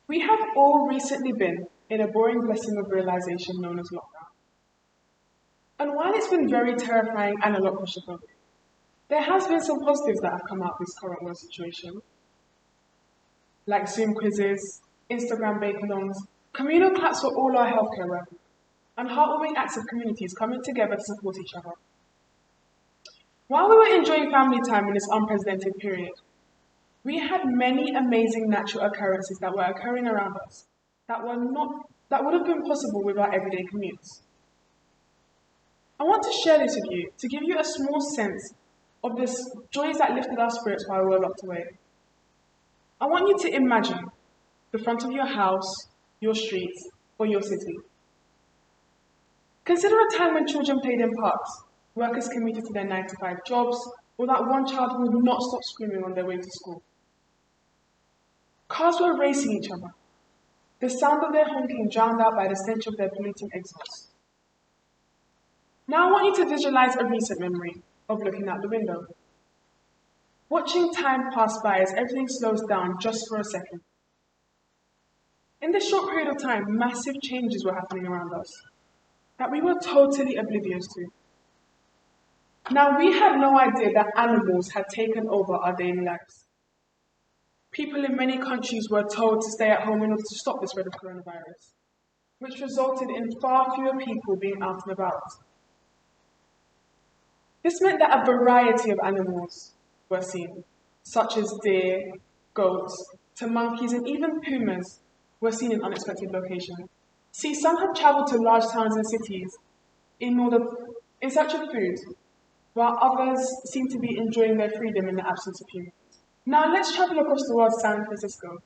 We have all recently been in a boring blessing of realization known as lockdown. And while it's been very terrifying and a lot claustrophobic, there has been some positives that have come out of this current world situation, like Zoom quizzes, Instagram bake-alongs, communal claps for all our healthcare workers, and heartwarming acts of communities coming together to support each other. While we were enjoying family time in this unprecedented period, we had many amazing natural occurrences that were occurring around us that would have been possible with our everyday commutes. I want to share this with you to give you a small sense of the joys that lifted our spirits while we were locked away. I want you to imagine the front of your house, your streets, or your city. Consider a time when children played in parks, workers commuted to their 9-to-5 jobs, or that one child who would not stop screaming on their way to school. Cars were racing each other, the sound of their honking drowned out by the stench of their polluting exhaust. Now I want you to visualize a recent memory of looking out the window. Watching time pass by as everything slows down just for a second. In this short period of time, massive changes were happening around us that we were totally oblivious to. Now we had no idea that animals had taken over our daily lives. People in many countries were told to stay at home in order to stop the spread of coronavirus, which resulted in far fewer people being out and about. This meant that a variety of animals were seen, such as deer, goats, to monkeys, and even pumas were seen in unexpected locations. See, some had travelled to large towns and cities in search of food, while others seemed to be enjoying their freedom in the absence of humans. Now let's travel across the world to San Francisco,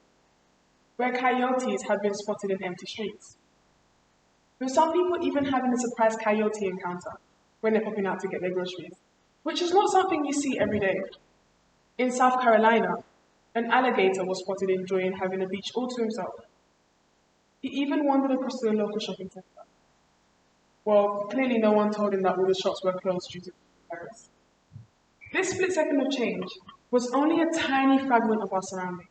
where coyotes have been spotted in empty streets, with some people even having a surprise coyote encounter when they're popping out to get their groceries, which is not something you see every day. In South Carolina, an alligator was spotted enjoying having a beach all to himself. He even wandered across to the local shopping center. Well, clearly no one told him that all the shops were closed due to the virus. This split second of change was only a tiny fragment of our surroundings.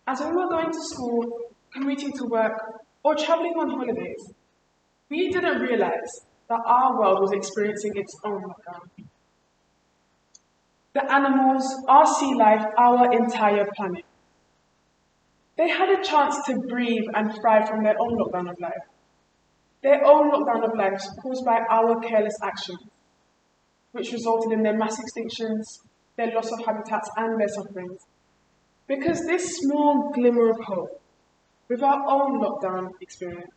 As we were going to school, commuting to work, or traveling on holidays, we didn't realize that our world was experiencing its own lockdown. The animals, our sea life, our entire planet. They had a chance to breathe and thrive from their own lockdown of life. Their own lockdown of life caused by our careless actions, which resulted in their mass extinctions, their loss of habitats, and their sufferings. Because this small glimmer of hope, with our own lockdown experience,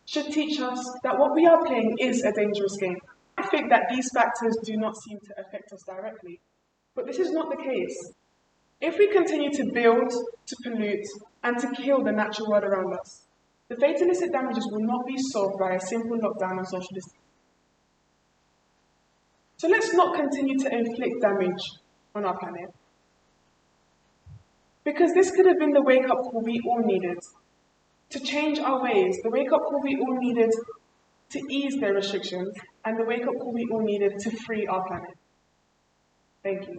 should teach us that what we are playing is a dangerous game. I think that these factors do not seem to affect us directly, but this is not the case. If we continue to build, to pollute, and to kill the natural world around us, the fatalistic damages will not be solved by a simple lockdown and social distancing. So let's not continue to inflict damage on our planet. Because this could have been the wake-up call we all needed to change our ways, the wake-up call we all needed to ease their restrictions, and the wake-up call we all needed to free our planet. Thank you.